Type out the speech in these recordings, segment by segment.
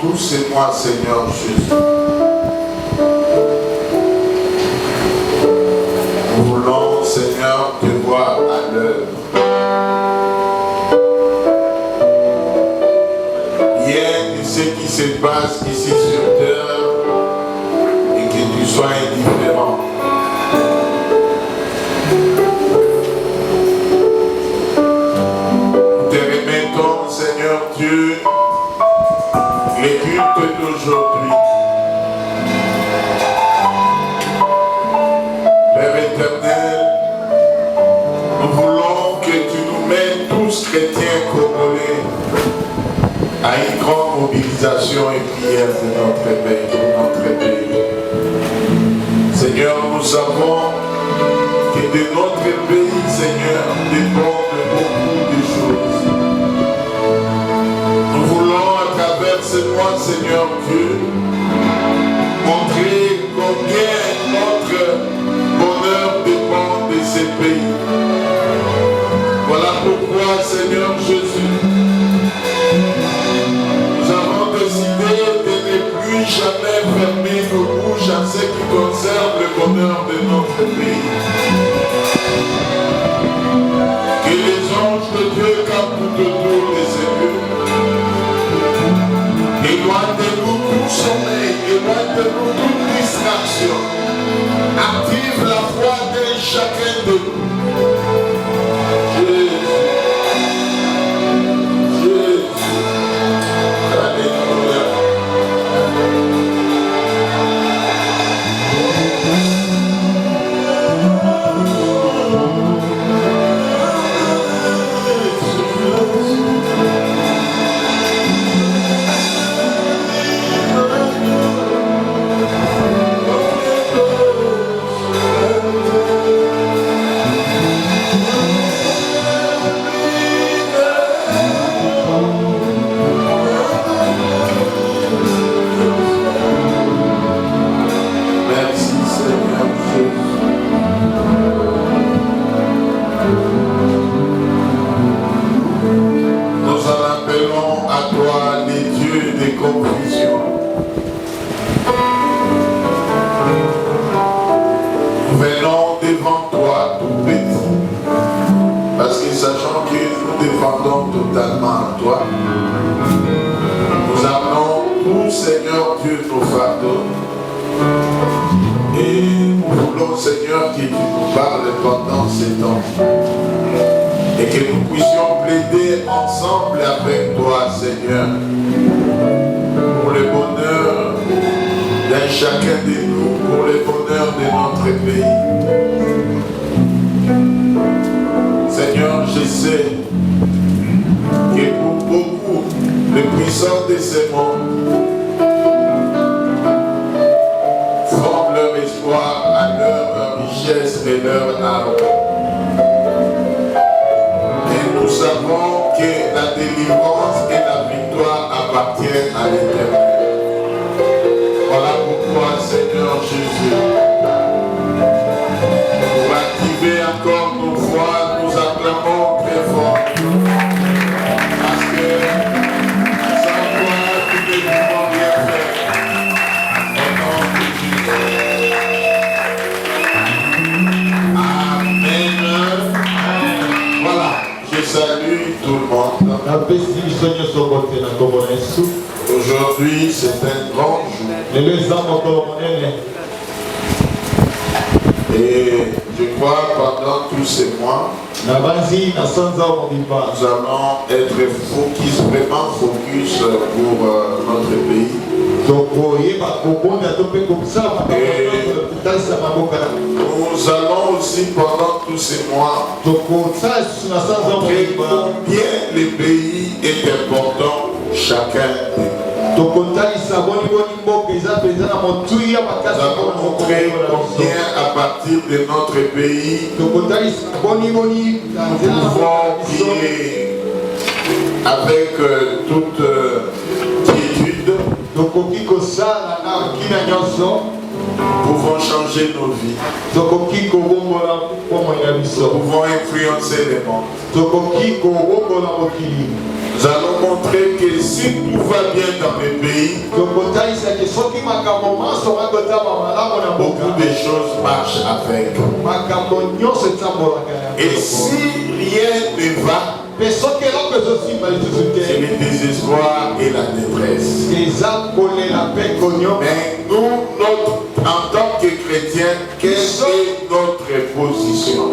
tous ces mois, Seigneur Jésus. Nous voulons, Seigneur, te voir à l'œuvre. Rien de ce qui se passe ici sur terre et que tu sois indifférent. Nous te remettons, Seigneur Dieu, les cultes d'aujourd'hui. Père éternel, nous voulons que tu nous mettes tous chrétiens congolais à une grande mobilisation et prière de notre pays. Seigneur, nous savons que de notre pays, Seigneur, dépendent beaucoup de choses. Nous voulons à travers ce mois, Seigneur Dieu, montrer combien notre bonheur dépend de ces pays. Voilà pourquoi, Seigneur Jésus, nous avons décidé de ne plus jamais fermer nos bouches à ce qui concerne le bonheur de notre pays. Que les anges de Dieu campent tout autour de ces lieux. Éloigne de nous tout sommeil, éloigne de nous toute distraction. Active la foi de chacun de nous. Jésus. Alléluia. Totalement à toi. Nous amenons tout, Seigneur Dieu, nos fardeaux. Et nous voulons, Seigneur, que tu nous parles pendant ces temps. Et que nous puissions plaider ensemble avec toi, Seigneur, pour le bonheur d'un chacun de nous, pour le bonheur de notre pays. Seigneur, je sais que pour beaucoup, les puissants de ce monde font leur espoir à leur richesse et leur argent. Et nous savons que la délivrance et la victoire appartiennent à l'Éternel. Voilà pourquoi, Seigneur Jésus, pour activer encore nos voix, nous acclamons très fort. Salut tout le monde. Aujourd'hui, c'est un grand jour. Et je crois pendant tous ces mois, nous allons être vraiment focus pour notre pays. Nous allons aussi pendant tous ces mois montrer combien les pays est important chacun de nous. Nous allons montrer combien à partir de notre pays nous pouvons prier avec toute quiétude. Nous pouvons changer nos vies. Nous pouvons influencer les mondes. Nous allons montrer que si tout va bien dans le pays, beaucoup de choses marchent avec. Et si rien ne va, c'est le désespoir et la détresse. Mais nous, en tant que chrétiens, quelle est notre position?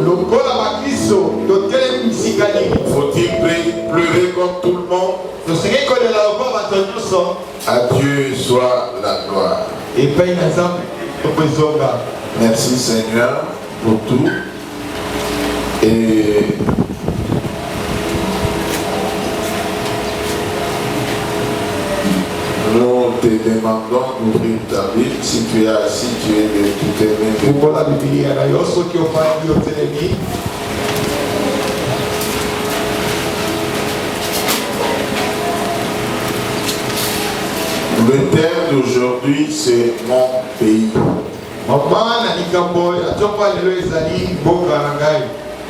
Faut-il pleurer comme tout le monde? À Dieu soit la gloire. Merci Seigneur pour tout. Et nous te demandons d'ouvrir ta Bible. Si tu es assis, tu es de tout aimer. Le thème d'aujourd'hui, c'est mon pays.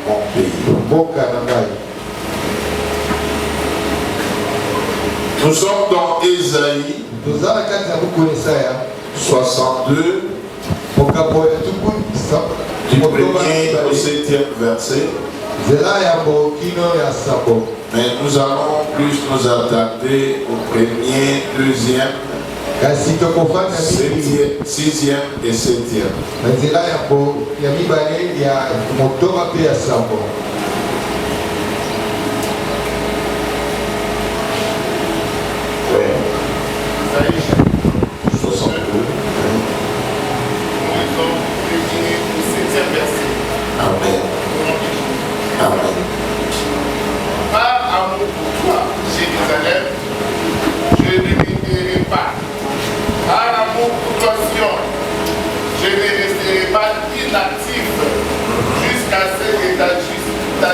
Mon pays. Nous sommes dans Ésaïe 62, du 1er au 7e verset. Mais nous allons plus nous attarder au 1er, 2e, 6e et 7e. Amen. Amen. Par amour pour toi, Jérusalem, je ne m'éteindrai pas. Par amour pour toi, Sion, je ne resterai pas inactif jusqu'à ce que ta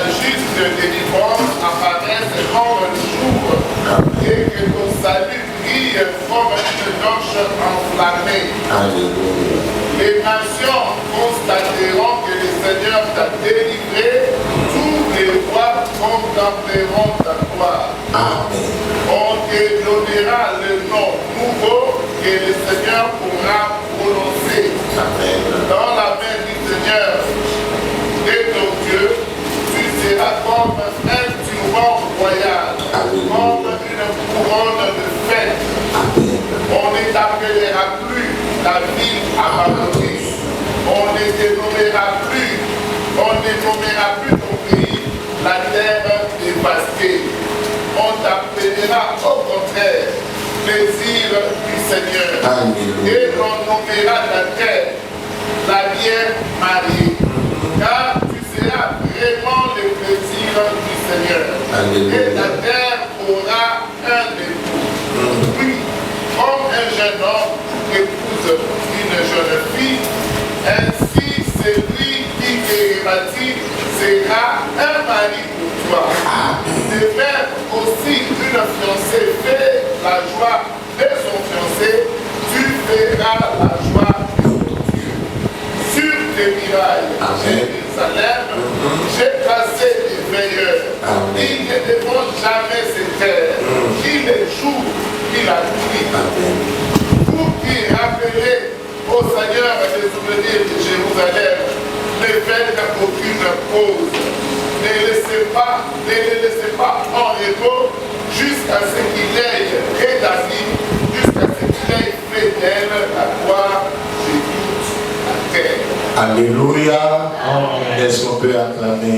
juste délivrance apparaisse comme le jour et que ton salut brille comme une torche enflammée. Alléluia. Les nations constateront que le Seigneur t'a délivré, tous les rois contempleront ta gloire. Amen. On te donnera le nom nouveau que le Seigneur pourra prononcer. Amen. Dans la main du Seigneur de ton Dieu, tu seras comme un turban royal, comme une couronne de fête. Amen. On ne t'appellera plus la ville abandonnée. On ne te nommera plus, ton pays la terre dévastée. On t'appellera au contraire plaisir du Seigneur. Alléluia. Et l'on nommera ta terre la bien mariée. Car tu seras vraiment le plaisir du Seigneur. Alléluia. Et ta terre aura un époux. Oui, comme un jeune homme épouse une jeune fille, ainsi celui qui est bâti sera un mari pour toi. De même aussi une fiancée fait la joie de son fiancé, tu feras la joie de ton Dieu. Sur tes murailles, Jérusalem, j'ai placé des veilleurs. Ils ne devront jamais se taire, ni les jours, ni la nuit. Vous qui rappelez au Seigneur des souvenirs de Jérusalem, ne faites aucune cause. Ne le laissez pas en repos jusqu'à ce qu'il ait rétabli, jusqu'à ce qu'il ait fait d'elle la gloire de toute la terre. Alléluia. Est-ce qu'on peut acclamer?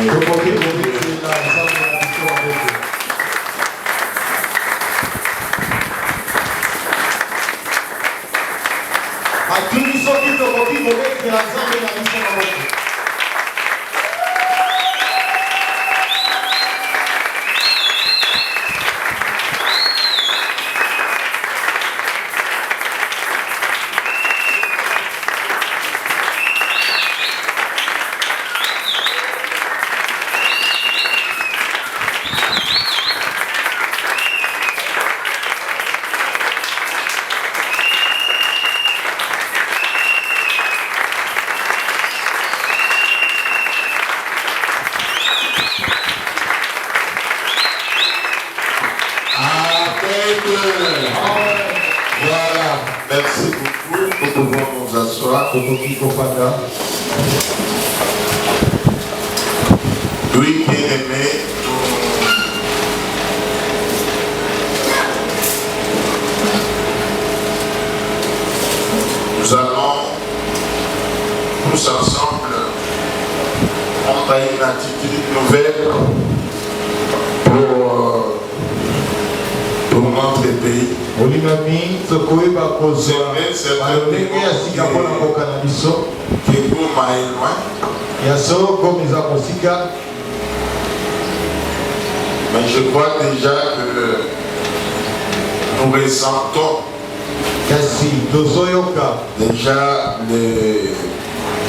Oui, bien-aimé, nous allons tous ensemble prendre une attitude nouvelle pour notre pays. C'est mais je crois déjà que nous ressentons déjà les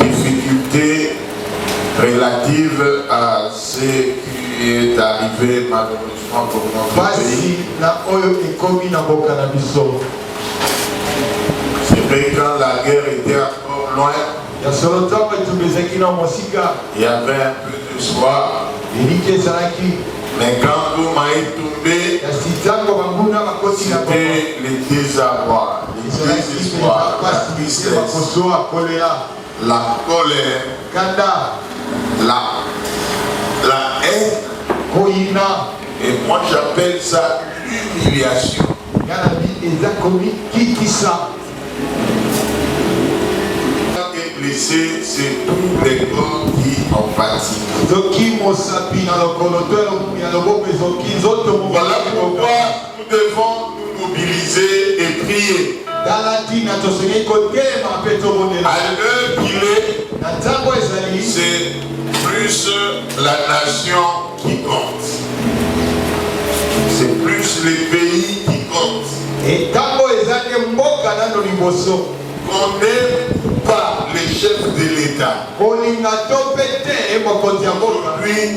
difficultés relatives à ce qui est arrivé malheureusement pour notre pays. C'est vrai que quand la guerre était encore loin, il y avait un peu d'espoir. Mais quand Goma est tombé, c'était le désarroi, le désespoir, la tristesse, la colère, la haine. Et moi j'appelle ça l'humiliation. C'est tous les corps qui en pâtissent. Voilà pourquoi nous devons nous mobiliser et prier. À l'heure qu'il est, c'est plus la nation qui compte. C'est plus les pays qui comptent. Qu'on n'aime pas les chefs de l'État. Aujourd'hui,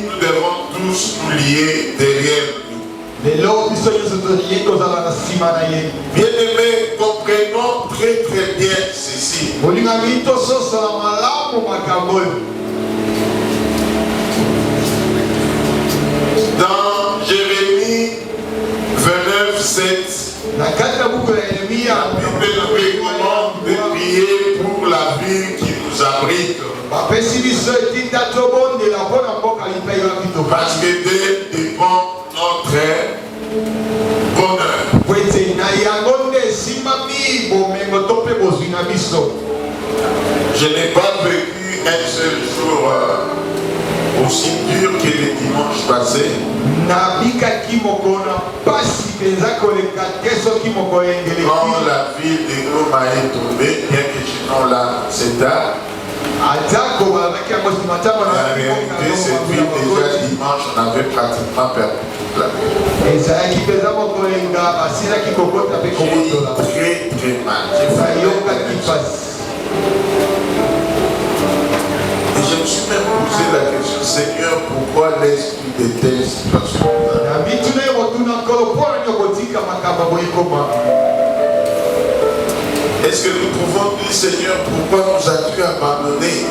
nous devons tous nous lier derrière lui. Bien-aimés, comprenons très très bien ceci. Dans Jérémie 29:7, la Bible nous recommande de prier pour la ville qui nous abrite. Parce que d'elle dépend notre bonheur. Je n'ai pas vécu un seul jour aussi dur que le dimanche passé. Quand la ville de Goma est tombée, bien que je n'en la c'est tard. En réalité, cette ville déjà dimanche, on avait pratiquement perdu la ville. J'ai très très mal. Et je me suis même posé la question, Seigneur, pourquoi laisses-tu de telles situations? Est-ce que nous pouvons dire, Seigneur, pourquoi nous as-tu abandonnés?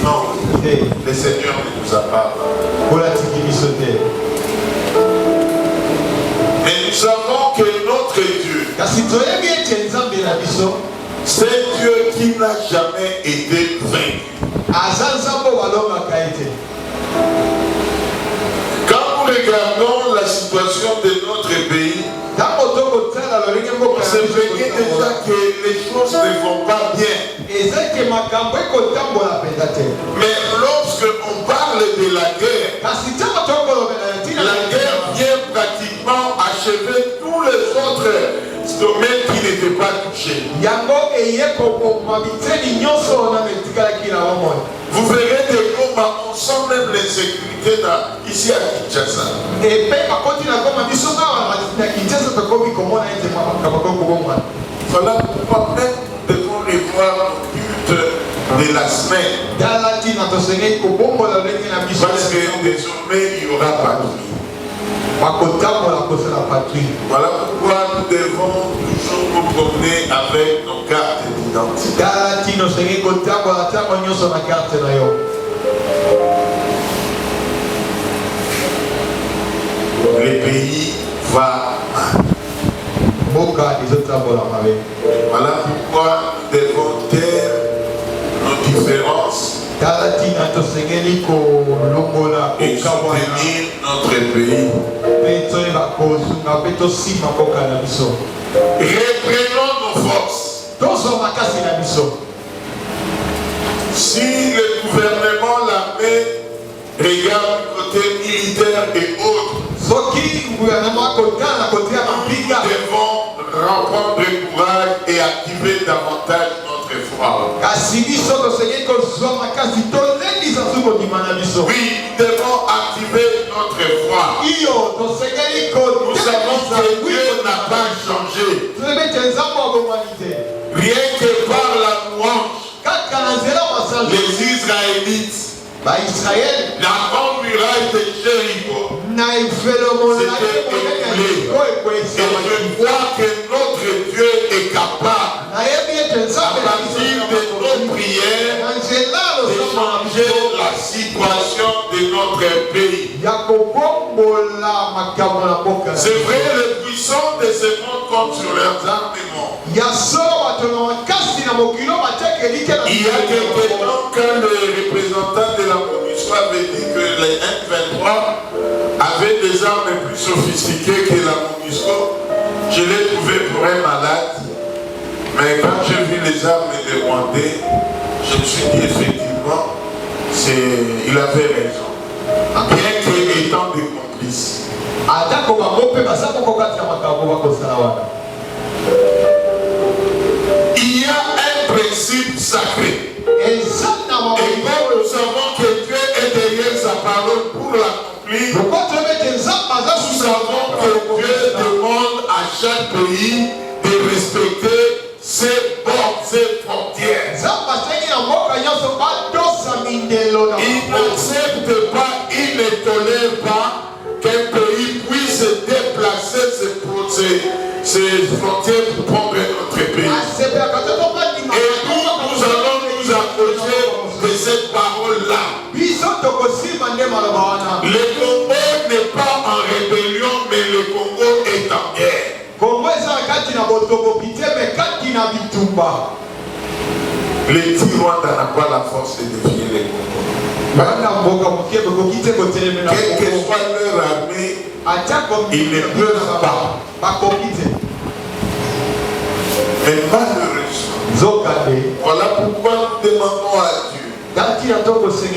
Non, le Seigneur ne nous a pas abandonnés. Mais nous savons que notre Dieu, c'est Dieu qui n'a jamais été vaincu. Quand nous regardons la situation de notre pays, on se plaignait déjà que les choses ne vont pas bien. Mais lorsque on parle de la guerre vient pratiquement achever tous les autres domaines qui n'étaient pas touchés. Vous verrez que Goma, on sent même l'insécurité ici à Kinshasa. Voilà pourquoi même nous devons revoir le culte de la semaine. Parce que désormais il y aura patrie. Voilà pourquoi nous devons toujours nous promener avec nos cartes d'identité. Le pays va mal. Voilà pourquoi nous devons taire nos différences et soutenir notre pays. Reprenons nos forces. Si le gouvernement, l'armée, regarde du côté militaire et autres, nous devons reprendre courage et activer davantage notre foi. Oui, nous devons activer notre foi. Nous savons que Dieu n'a pas changé. Rien que par la louange, les Israélites, la grande muraille de Jéricho s'était écoulée. Et je vois que notre Dieu est capable, à partir de nos prières, de changer la situation de notre pays. C'est vrai, les puissants de ce monde comptent sur leurs armements. Il y a quelque temps, quand le représentant de la MONUSCO avait dit que les M23 avaient des armes plus sophistiquées que la MONUSCO, je l'ai trouvé pour un malade. Mais quand j'ai vu les armes des Rwandais, je me suis dit effectivement, il avait raison. Bien qu'étant des complices. Il y a un principe sacré. Et quand nous savons que Dieu est derrière sa parole pour l'accomplir, nous savons que Dieu demande à chaque pays de respecter ses bords, ses frontières. Il n'accepte pas, il ne tolère pas qu'un pays puisse déplacer ses frontières pour prendre notre pays. Et nous allons nous approcher de cette parole-là. Le Congo n'est pas en rébellion, mais le Congo est en guerre. Les Rwanda n'a pas la force de défier les Congo. Quelle que soit leur armée, ils ne peuvent pas. Mais malheureusement, voilà pourquoi nous demandons à Dieu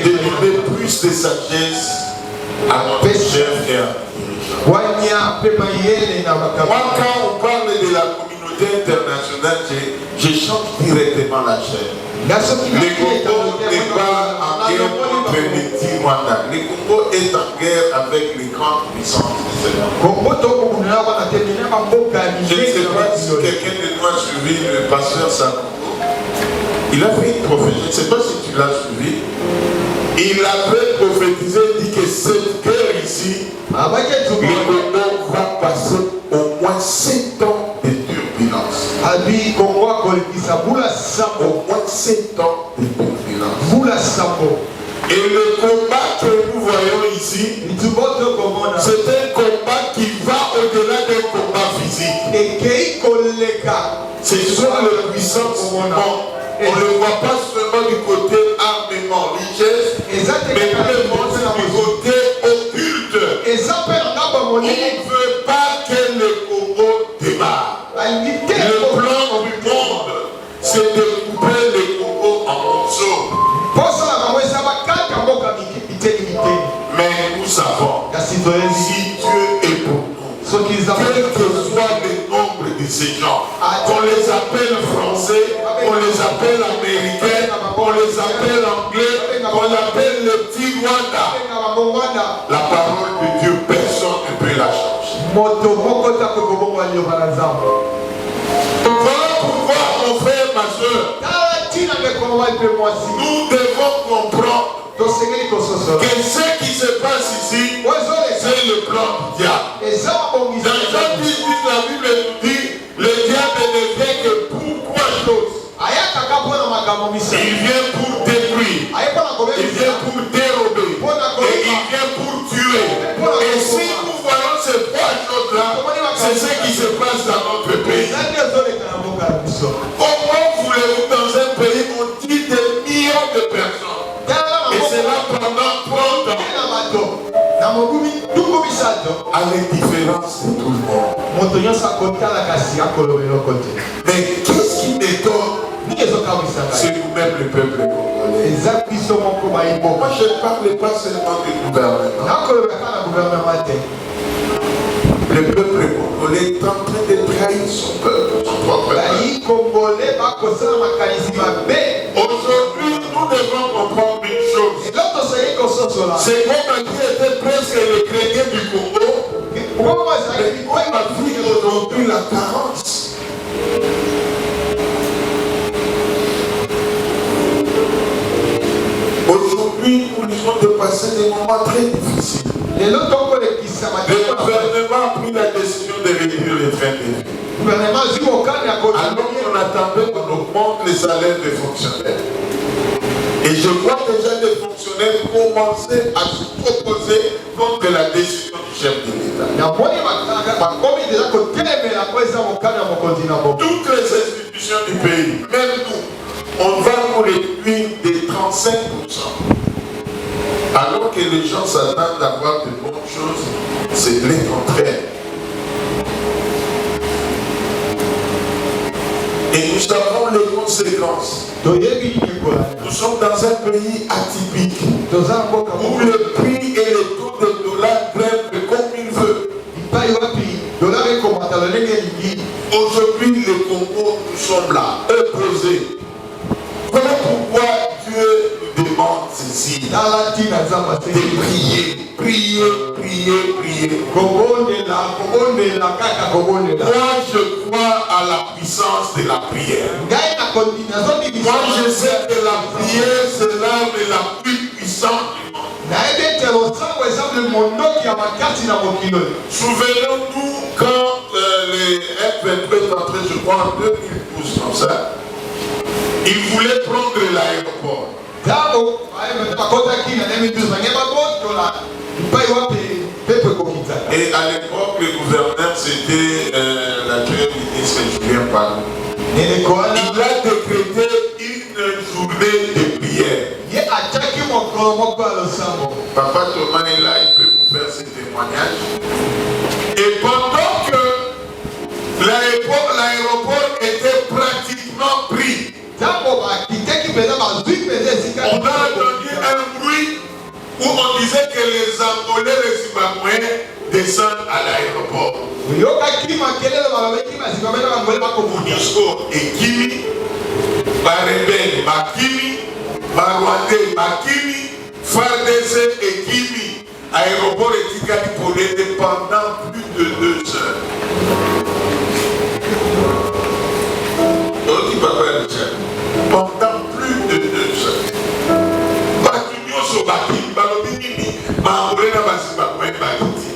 de donner plus de sagesse à notre chef et à Moi, quand on parle de la communauté internationale, je chante directement la chaîne. Le Congo n'est pas en guerre contre les Rwanda. Le Congo est en guerre avec les grandes puissances de ce monde. Je ne sais pas si quelqu'un de nous a suivi le pasteur Sakongo. Il a fait une prophétie, je ne sais pas si tu l'as suivi. Il avait prophétisé, il dit que cette guerre ici, le Congo va passer au moins 7 ans de turbulence. Au moins 7 ans de turbulence. Et le combat que nous voyons ici, c'est un combat qui va au-delà d'un combat physique. Ce sont les puissances du monde. On ne le voit pas seulement du côté armement, richesse, mais le monde du côté occulte. On ne veut pas que le Congo démarre. Le plan du monde, c'est de couper le Congo en morceaux. Mais nous savons, si Dieu est pour nous, quel que soit le nombre de ces gens, qu'on les appelle français, qu'on les appelle américains, qu'on les appelle anglais, qu'on appelle le petit Rwanda, la parole de Dieu, personne ne peut la changer. Voilà pourquoi, mon frère, ma soeur, nous devons comprendre que ce qui se passe ici, c'est le plan du diable. Dans Jean 10, la Bible nous dit, le diable ne vient que pour 3 choses. Il vient pour détruire, il vient pour dérober, et il vient pour tuer. Et si nous voyons ces 3 choses-là, c'est ce qui se passe dans notre pays. à l'indifférence de tout le monde. Mais qu'est-ce qui m'étonne? C'est nous-mêmes le peuple congolais. Moi je ne parle pas seulement du gouvernement. Le peuple congolais est en train de trahir son peuple, son propre peuple. Aujourd'hui, nous devons comprendre une chose. C'est comme qui était presque le chrétien du Congo. Mais on a vu aujourd'hui la carence. Aujourd'hui, nous risquons de passer des moments très difficiles. Le gouvernement a pris la décision de réduire les trains de vie. Alors qu'on attendait qu'on augmente les salaires des fonctionnaires. Et je vois déjà les fonctionnaires commencer à se proposer contre la décision du chef de l'État. Toutes les institutions du pays, même nous, on va nous réduire de 35%. Alors que les gens s'attendent d'avoir de bonnes choses, c'est le contraire. Et nous savons les conséquences. Nous sommes dans un pays atypique où le prix et le taux de dollar grimpent comme il veut. Aujourd'hui, le Congo, nous sommes là, opposés. Voilà pourquoi Dieu nous demande ceci. De prier, prier, prier, prier. Moi, je crois à la puissance de la prière. Moi, je sais que la prière, c'est l'arme la plus puissante du monde. Souvenons-nous quand les F-23 est entré, je crois, en 2012, comme ça. Ils voulaient prendre l'aéroport. Et à l'époque, le gouverneur, c'était l'actuel ministre Julien Parou. Il a décrété une journée de prière. Papa Thomas est là, il peut vous faire ce témoignage. Et pendant que l'aéroport était pratiquement pris, on a entendu un bruit où on disait que les Angolais, les Zimbabwéens descendent à l'aéroport. MONUSCO et Kimi, Barebel, Bakimi, Barwandais, Bakimi, FARDC et Kimi. Aéroport et Tikali Polé pendant plus de 2 heures. Pendant plus de 2 heures. Bakimio so Bakim, Balobini, Maorena Basimbakwe Bakiti.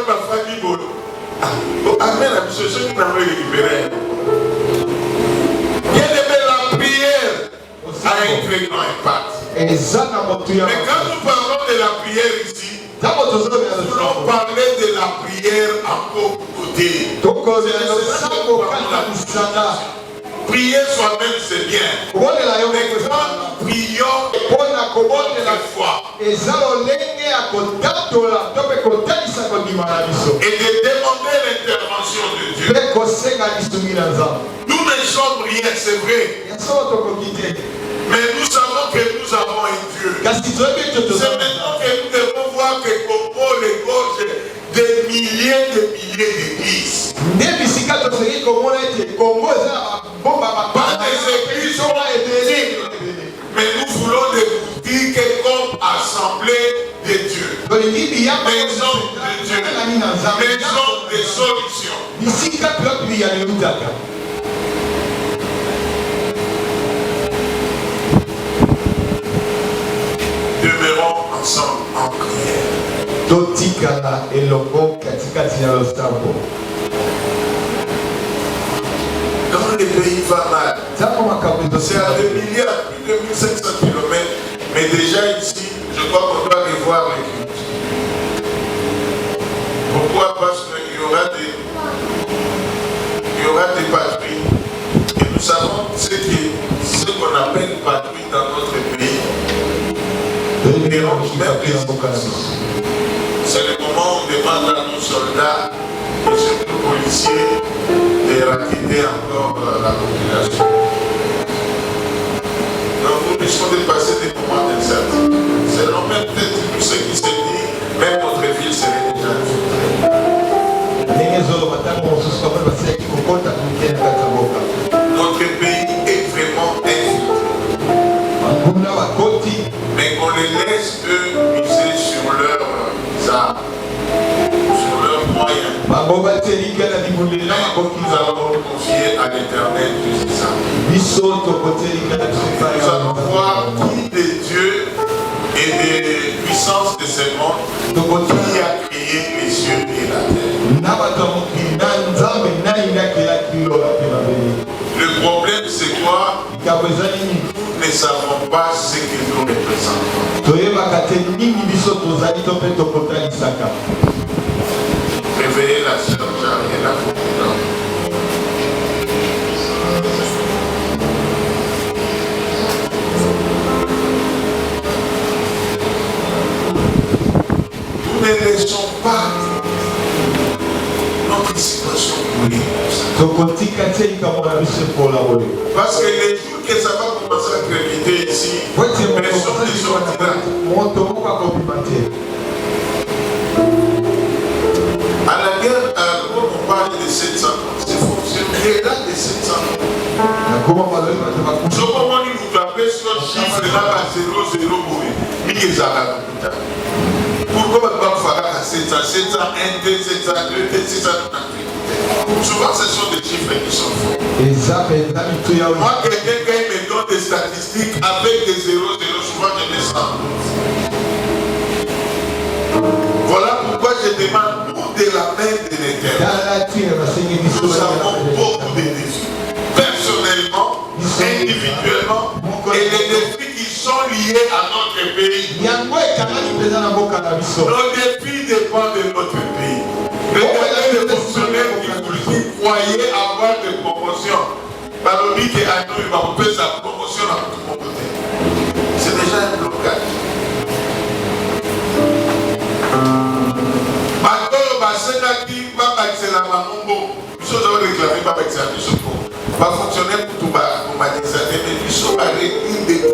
Bafani Bolo. Amen, la mission qui n'a pas récupéré. Bien aimé, la prière a un très grand impact. Mais quand nous parlons de la prière ici, nous voulons parler de la prière en côté. Prier soi-même, c'est bien. Mais quand nous prions, la foi. Et de demander l'intervention de Dieu. Nous ne sommes rien, c'est vrai. Mais nous savons que nous avons un Dieu. C'est maintenant que nous devons voir que Congo regorge des milliers d'églises. Pas des églises, mais nous voulons des boutiques comme assemblée de Dieu. Maison de Dieu. Maison de solutions. Demeurons ensemble en prière. Quand le pays va mal, c'est à des milliards, plus de 1500 km, mais déjà ici, je crois qu'on doit revoir les cultes. Pourquoi? Parce qu'il y aura des patrouilles. Et nous savons ce qu'on appelle patrouille dans notre pays. C'est le moment demande à nos soldats et surtout aux policiers de raqueter encore la population. Donc nous risquons de passer des moments d'incertitude. Selon même peut-être tout ce qui se dit, même notre ville serait déjà infiltrée. Notre pays est vraiment infiltré. Mais qu'on les laisse eux miser sur leurs armes, sur leurs moyens. Nous allons confier à l'Éternel tous ces armes. Nous allons voir qui des dieux et des puissances de ce monde qui a créé les cieux et la terre. Le problème c'est quoi? Nous ne savons pas ce que nous représentons. Réveillez la sœur, j'arrive là pour vous. Nous ne laissons pas notre situation couler. Parce que les jours que ça va commencer à crépiter ici, personne ne sortira. À la guerre, quand on parle de 700 ans, c'est faux, c'est au-delà de 700 ans. Ce moment où vous tapez sur le chiffre là, 0, 0, oui, il pourquoi on va faire à 700, 701, 2, 702, 698? Souvent, ce sont des chiffres qui sont faux. Moi, quelqu'un qui me donne des statistiques avec des 0, 0, souvent je me sens. Voilà pourquoi je demande pour de la main de l'Éternel. Nous avons beaucoup de défis. Personnellement, individuellement, et les défis qui sont liés à notre pays. Nos défis dépendent de notre pays. Regardez les fonctionnaires qui croyaient avoir des promotions. Par le dit qu'à nous, il va couper sa promotion à tout mon côté. C'est déjà un blocage. Maintenant, Basenaki, Babakisela Mamombo, nous sommes réclamés Babakisela Bisoko. Va fonctionner pour tout bas, on m'a dit ça, mais nous sommes à l'équipe de 35%.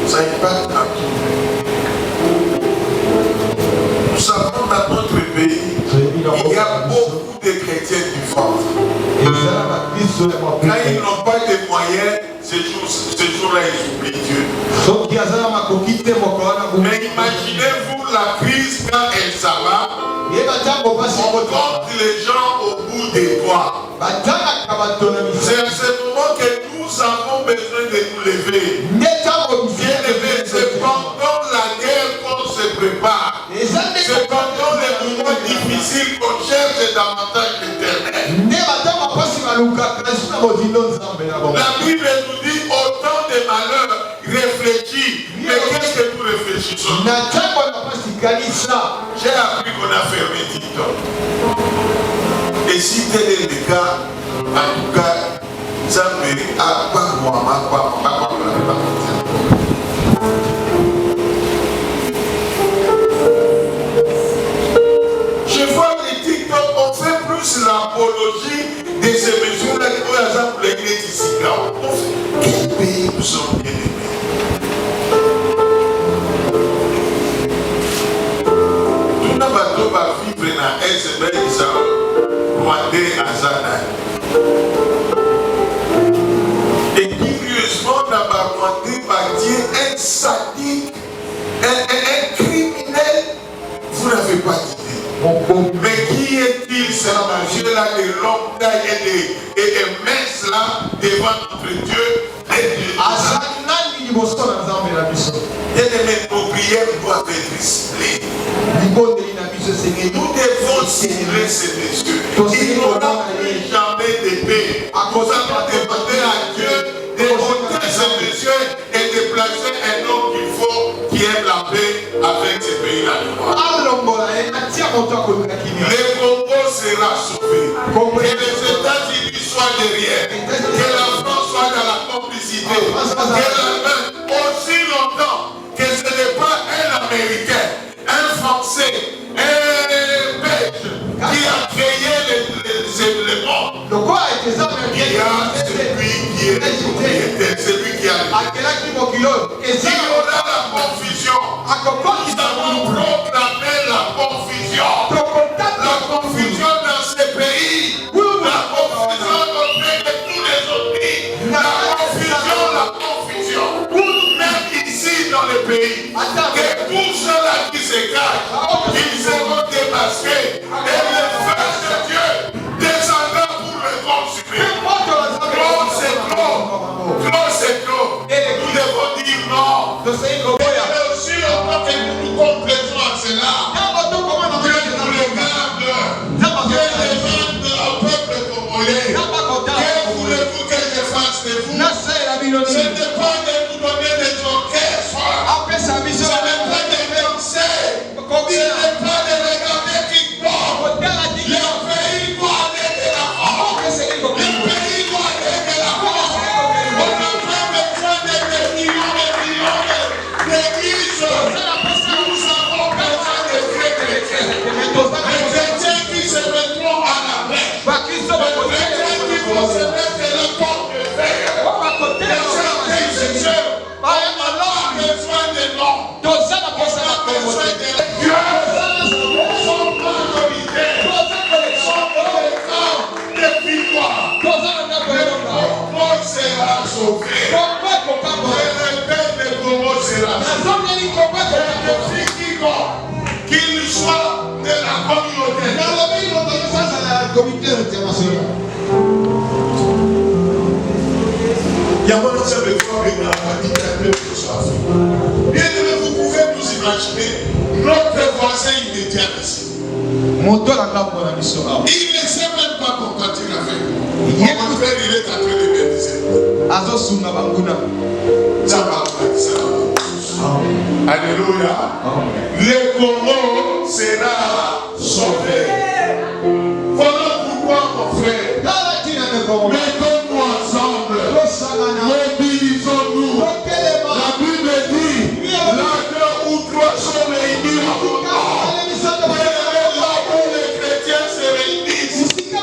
Ça impacte à tout. Nous savons dans notre pays, il y a beaucoup de chrétiens du ventre. Quand ils n'ont pas de moyens, ces jours-là, ils oublient Dieu. Mais imaginez-vous la crise quand elle s'abat. On compte les gens au bout des doigts. C'est à ce moment que nous avons besoin de nous lever. C'est pendant la guerre qu'on se prépare. C'est pendant les moments difficiles qu'on cherche davantage l'Éternel. La Bible nous dit autant de malheurs, réfléchis. Mais qu'est-ce que nous réfléchissons? J'ai appris qu'on a fermé TikTok. Et si tel est le cas, en tout cas, ça me a pas moi, je vois les TikTok, on fait plus l'apologie de ces mesures-là que par exemple l'église ici. Quel pays nous sommes bien aimés? Tout le monde va vivre dans SBL Rwandais à Zana. Et curieusement, dans le Rwandais, un sadique, un criminel, vous n'avez pas d'idée. Mais qui est-il, ce monsieur-là, de longue taille et mince là, devant notre Dieu? Et nos prières doivent être ciblées. Nous devons cibler ces messieurs. Ils n'auront plus jamais d'épée. Nous allons demander à Dieu de ôter ces messieurs et de placer un homme qu'il faut, qui aime la paix avec ces pays-là. Le Congo sera sauvé. Que les États-Unis soient derrière. Que la France soit dans la complicité. Que la main, aussi longtemps que ce pensée, un pêche qui a créé le monde. Il y a celui qui est propriétaire, celui qui a. S'il y aura la confusion, nous avons proclamé la confusion. La confusion dans ces pays. La confusion dans tous les autres pays. La confusion. Même ici dans les pays. Que tous ceux-là qui se cachent, ils seront démasqués. Et le feu de Dieu descendra pour le consumer. Trop c'est trop. Trop c'est trop. Nous devons dire non. Mais aussi longtemps que nous nous complaisons à cela, Dieu nous regarde. Dieu regarde au peuple congolais. Que voulez-vous que je fasse de vous? Ce n'est pas de nous donner des orchestres. Ce n'est pas de danser. Ce n'est pas de regarder qui tombe. Le pays doit aller de l'avant. Le pays doit aller de l'avant. On n'a pas besoin de millions d'églises. Nous avons besoin de vrais chrétiens. Les chrétiens qui se mettront à la paix. Les chrétiens qui vont se mettre le corps de fer. Les chrétiens qui se on a besoin de noms. On a besoin de Dieu. Son majorité. Son programme de victoire. Le Congo sera sauvé. Le peuple de Congo sera sauvé. Qu'il soit de la communauté. Il y a mon ancien de foi avec la famille de bien aimé, vous pouvez nous imaginer notre voisin immédiat ici. Il ne sait même pas qu'on continue à faire. Mon frère, il est en train de médiser. Alléluia. Le Congo sera sauvé. Voilà pourquoi, mon frère, mettons-nous ensemble. Mobilisons-nous. La Bible dit, là où trois sont réunis en mon nom, là où les chrétiens se réunissent, là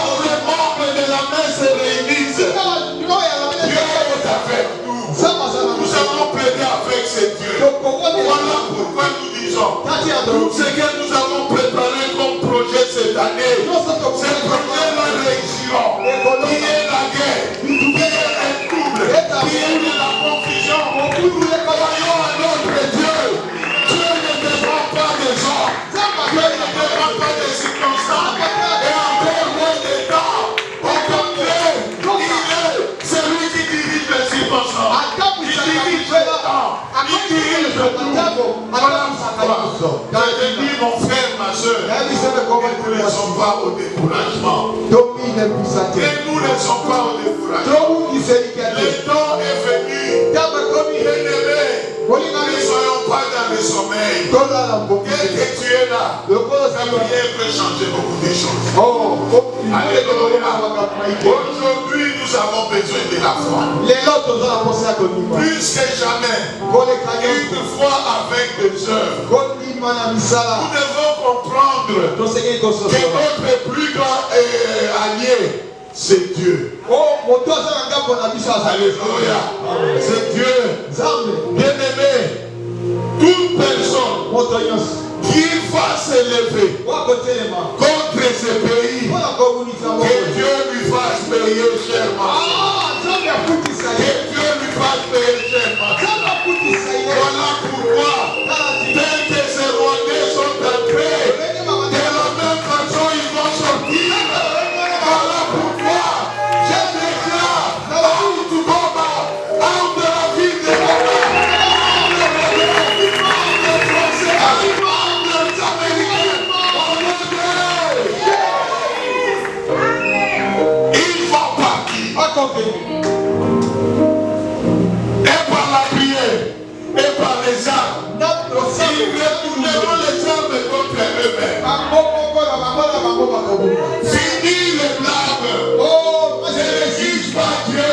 où les membres de la main se réunissent, Dieu est avec nous. Nous allons plaider avec ce Dieu. Voilà pourquoi nous disons, ce que nous avons préparé comme projet cette année, ce projet-là réussira. Qui est la guerre, qui est le trouble, qui est de la confusion. Croyons à notre Dieu. Dieu ne dépend pas des gens. Dieu ne dépend pas des circonstances. Et en moins de temps, au contraire, il est celui qui dirige les circonstances. Il dirige le temps. Il dirige le tout. Voilà pourquoi. Quand je dis mon frère, ma soeur, nous ne sommes pas au découragement. Et nous ne sommes pas au découragement. Le temps est venu. Ne soyons pas dans le sommeil. Dès que tu es là, la prière peut changer beaucoup de choses. Alléluia. Aujourd'hui, nous avons besoin de la foi. Plus que jamais, une foi avec des œuvres. Nous devons comprendre que notre plus grand allié, c'est Dieu. Alléluia. C'est Dieu. Bien aimé, toute personne qui va s'élever contre ce pays, que Dieu lui fasse payer chèrement. Que Dieu lui fasse payer chèrement. Voilà pourquoi, dès que ces Rwandais sont entrés, de la même façon ils vont sortir. Voilà pourquoi je déclare out Goma, out de la ville de Goma, out des Français, out des Américains, ils vont partir. Et par la prière, et par les armes, ils retourneront les armes contre eux-mêmes. Fini les blagues. Je ne juge pas Dieu.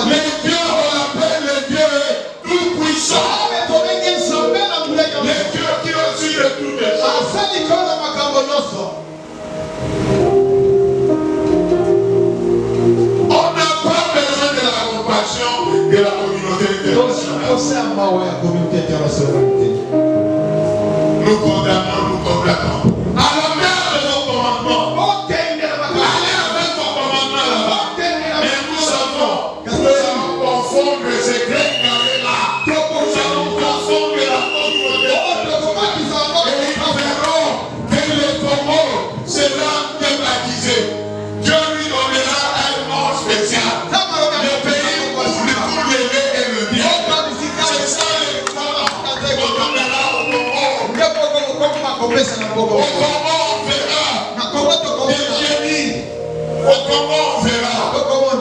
Les dieux, on l'appelle les dieux tout-puissants. Les dieux qui ont Nous condamnons, nous condamnons. À la mer de vos commandements. Allez avec vos commandements là-bas. Et nous allons confondre ces grecs carrés-là. Nous allons confondre la communauté. Et nous verrons que le Congo sera débaptisé. Dieu lui donnera un nom spécial. Le pays où le tout levé et le bien. C'est ça le temps. On donnera au Congo. Au Congo, on verra des génies. Au Congo, on verra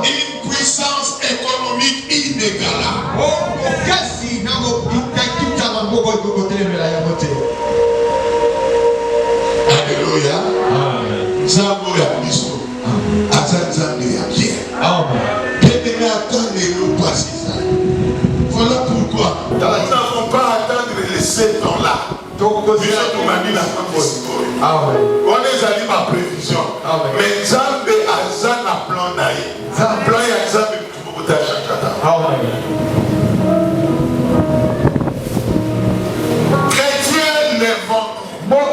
une puissance économique inégalable. Alléluia. Zambo ya Kristo. Azanzambe ya Pierre. Bien-aimé, attendez-nous pas si ça. Voilà pourquoi nous n'avons pas à attendre ces temps-là. On est allé ma prévision. Mais Nzambe aza na plan na ye. Plan ya Nzambe kubuta chakata. Chrétiens lèvons-nous.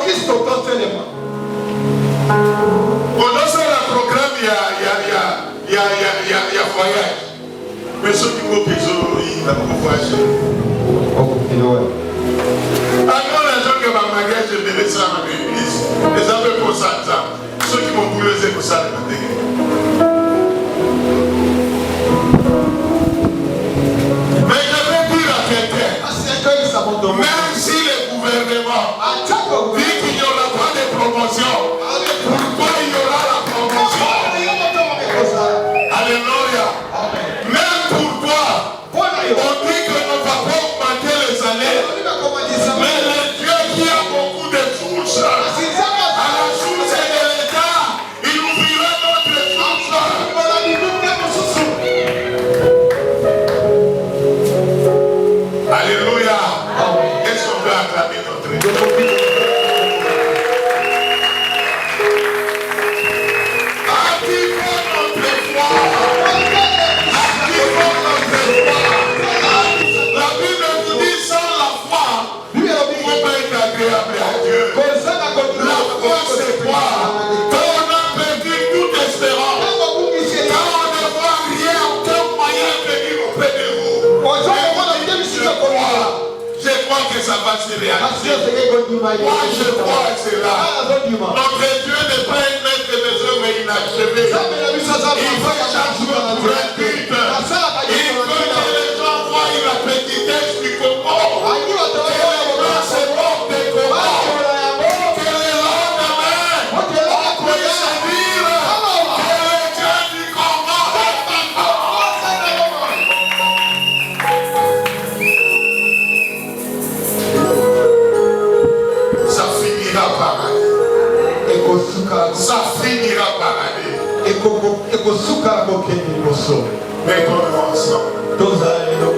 On a fait le programme il y a voyage. Mais ceux qui vont payer, ils n'ont pas voyagé. Alors les gens qui m'ont marié, je vais laisser à l'église. Les hommes pour ça, ceux qui m'ont voulu les pour ça, mais je vais dire à quelqu'un, même si le gouvernement dit qu'il n'y aura pas de promotion, pourquoi il y aura la promotion? Alléluia. Même pour toi, on dit que nous ne va pas augmenter les salaires. Mais le Dieu qui a beaucoup de sources, à la source de l'État, il ouvrira notre source. Alléluia. Est-ce qu'on peut acclamer notre Dieu? Activons notre foi. Activons notre foi. La Bible nous dit sans la foi, on peut être agréable à Dieu. La foi, c'est quoi? Quand on a perdu toute espérance, quand on ne voit rien, aucun moyen de venir auprès de vous. Je crois que ça va se réaliser. Moi, je crois à cela. Notre Dieu n'est pas un maître des œuvres inachevé. Il faut chaque jour pour un but. Il veut que les gens voient la petitesse du Congo. Que les gens se portent des combats. Que les lendemains, on puisse se dire que le Dieu du Congo est vivant. Ça finira par aller. Ça finira par aller. Mettons-nous ensemble.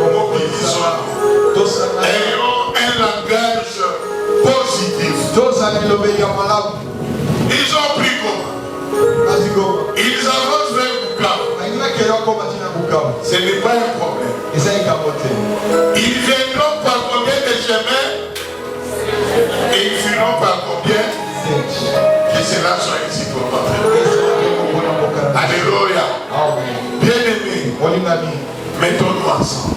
Mobilisons-nous. Ayons un langage positif. Ils ont pris comment? Ils avancent vers Bukavu. Ce n'est pas un problème. Ils viendront par combien de chemins? Et ils finiront par combien? Que cela soit ici pour moi. Alléluia. Bien-aimés, mettons-nous ensemble.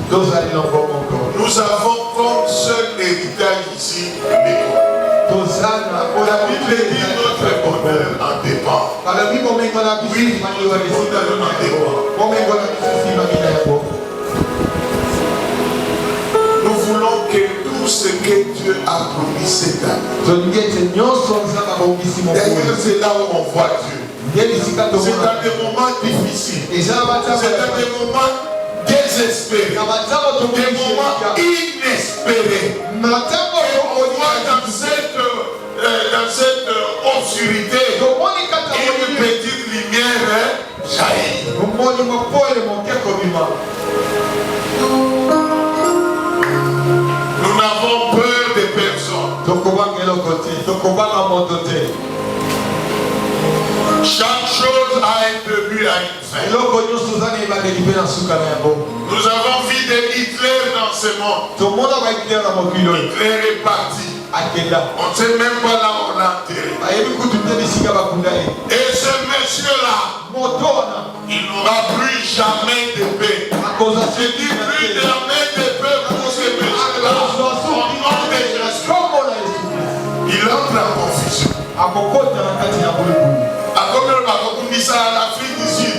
Nous avons comme seul héritage ici l'école. La Bible dit notre bonheur en dépend. Oui, notre bonheur en dépend. Nous voulons que tout ce que Dieu a promis cette année. D'ailleurs, c'est là où on voit Dieu. C'est dans des moments difficiles. C'est dans des moments désespérés. Des moments inespérés. Et on voit dans cette obscurité une petite lumière jaillit. Nous n'avons peur de personne. Chaque chose a un début, a une fin. Nous avons vu de Hitler dans ce monde. Hitler est parti. On ne sait même pas là où on l'a enterré. Et ce monsieur-là, il n'aura plus jamais de paix. Je dis plus jamais de paix pour ce monsieur-là. Au nom de Jésus. Il entre en confusion. L'Afrique du Sud,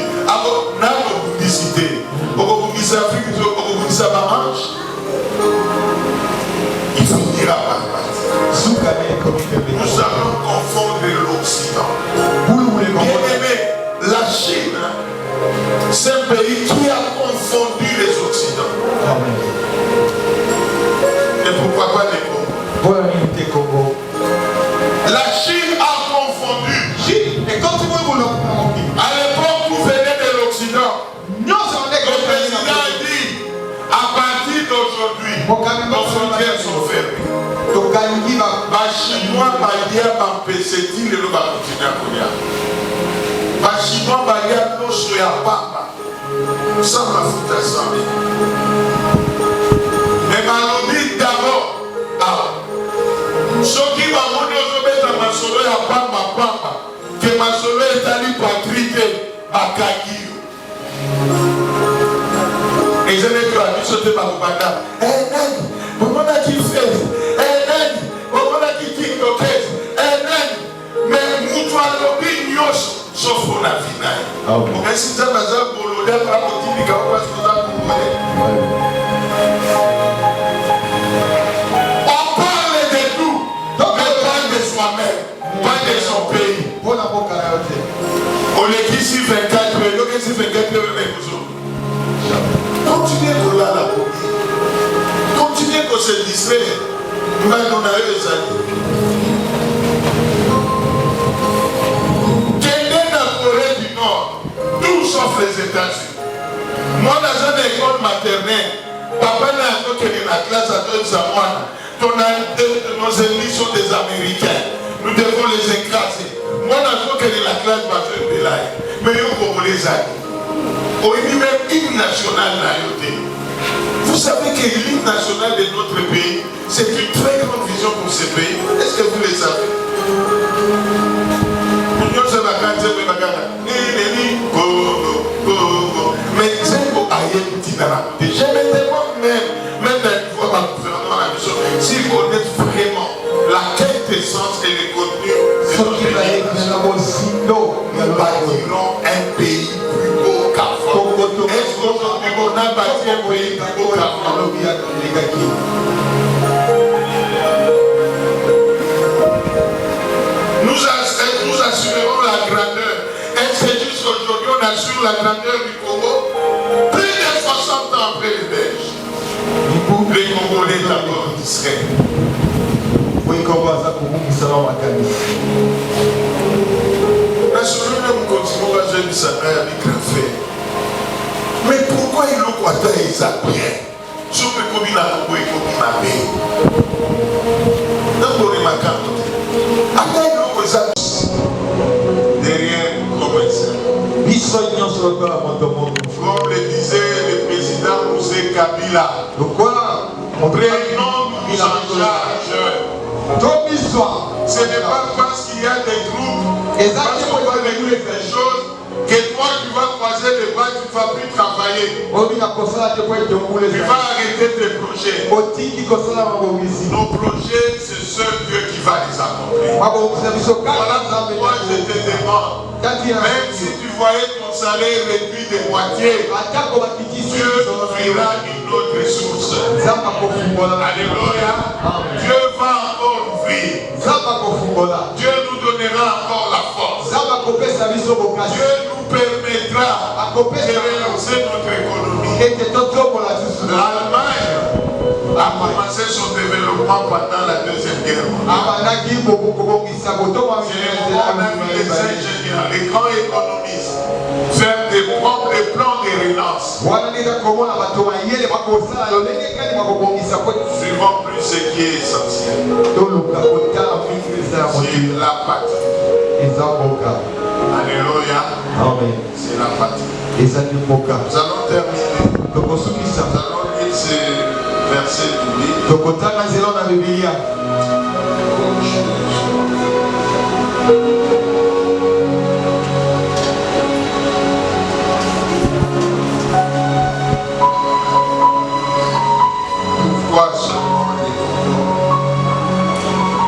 il finira par partir. Nous allons confondre l'Occident. Bien aimé, la Chine, c'est un pays qui a confondu les Occidents. Et pourquoi pas les Congo? La Chine a confondu. Et quand tu veux à l'époque, vous venez de l'Occident. Le président a dit, à partir d'aujourd'hui, nos frontières sont fermées. Les Chinois balia bampeseti le va continuer à courir. Les Chinois balia no soya papa. Sans la foutre ça. Mais malobé d'abord. Ce qui va monter au mettre ma solo ya papa papa. Que ma solo est allée Patrick Bakaki. Et je l'ai traduit sur le Bakubanda. Eh Nani, pourquoi on a qui fait? Eh Nani, pourquoi on a qui dit le caisse? Eh Nani, mais nous toi l'obé nyos sauf pour la finale. Mais si ça va ça pour le dé pour continuer quand on va se faire pour moi. On parle de tout, mais pas de soi-même, pas de son pays. On est ici 24 heures, donc ici 24 heures avec vous. Continuez pour la police. Continuez pour se distraire. Mais on a eu les amis. Quelqu'un dans la Corée du Nord, tout sauf les États-Unis. Moi, dans une école maternelle, papa n'a pas que la classe à deux Samoana. Nos ennemis sont des Américains. Nous devons les écraser. Moi, dans la classe majeure de l'air. Mais nous, les amis. Au même hymne national vous savez que l'hymne national de notre pays, c'est une très grande vision pour ce pays. Est-ce que vous le savez? Mais c'est pour ailleurs petit dans la côté. Je me demande même dans ma gouvernement la mission, s'ils connaissent vraiment la quête d'essence et le contenu de notre pays. Nous bâtirons un pays plus beau qu'avant. Est-ce qu'aujourd'hui on a bâti un pays plus beau qu'avant? Nous assurerons la grandeur. Est-ce que jusqu'aujourd'hui on assure la grandeur du Congo? Plus de 60 ans après les Belges. Les Congolais d'abord d'Israël. Mais pourquoi il ont quoi les appuyer? Sur le commun à Congo et commun à Bé. Dans le Macan. Après nous, derrière comme ça. Comme le disait le président Moussé Kabila. Prenons nous en charge. Ce n'est pas parce qu'il y a des groupes, parce qu'on va réguler des choses, que toi tu vas croiser les bras, tu ne vas plus travailler. Tu vas arrêter tes projets. Nos projets, c'est seul Dieu qui va les accomplir. Voilà pourquoi je te demande, même si tu voyais ton salaire réduit de moitié, Dieu ouvrira une autre ressource. Alléluia. Dieu va encore ouvrir. Dieu nous donnera encore la force. Dieu nous permettra de relancer notre économie. L'Allemagne a commencé son développement pendant la Deuxième Guerre mondiale. On a vu les ingénieurs, les grands économistes faire des plans de relance. Suivons plus ce qui est essentiel. C'est la patrie. Alléluia. C'est la pratique. ezali mboka. Nous allons terminer. Tokosukisa. Nous allons lire ces versets bibliques. Tokotanga nzela na Biblia. Pourquoi seulement les Congo?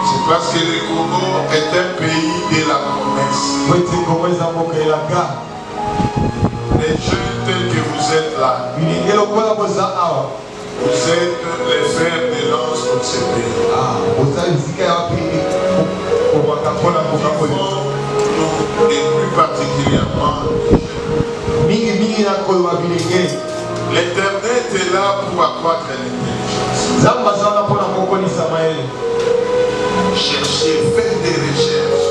C'est parce que le Congo est un pays de la promesse. Les jeunes tels que vous êtes là, vous êtes les fers de lance pour ce pays. Et plus particulièrement les jeunes. L'Éternel est là pour accroître l'intelligence. Cherchez, faites des recherches.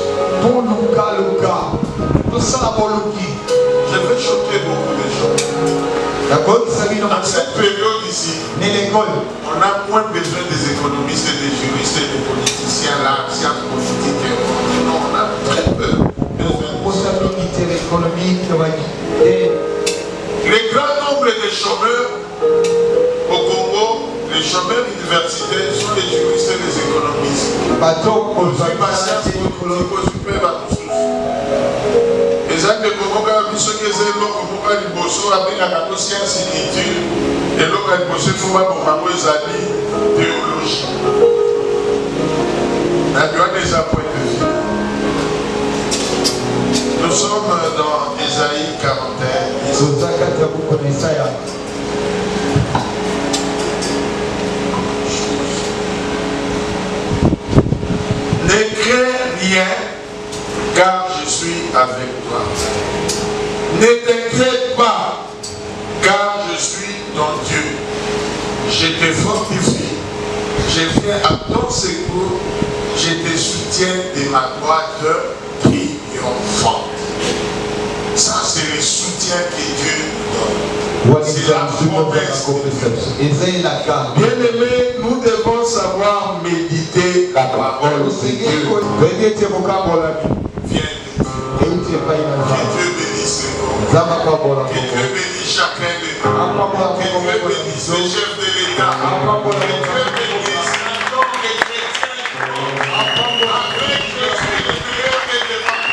Je vais choquer beaucoup de gens. Dans cette période ici, on a moins besoin des économistes, des juristes, des politiciens, la science politique. Non, on a très peur. Le grand nombre de chômeurs au Congo, les chômeurs universitaires sont les juristes et les économistes. Ezaki komoka biso keze eloko moka liboso abengaka ko science culture eloko ya liboso efuma bomango ezali théologie na doit déjà point de vue. Nous sommes dans Ésaïe 41. Ne crains rien, car je suis avec toi. Ne t'inquiète pas, car je suis ton Dieu. Je te fortifie, je viens à ton secours, je te soutiens de ma droite triomphante. Ça, c'est le soutien que Dieu donne. C'est la promesse. Bien-aimé, nous devons savoir méditer la parole de Dieu. Viens de Dieu. Que Dieu bénisse les corps. Que Dieu bénisse chacun de nous. Que Dieu bénisse les chefs de l'État. Que Dieu bénisse l'ensemble des chrétiens. Avec le Seigneur et devant.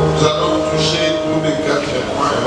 Nous allons toucher tous les 4 points.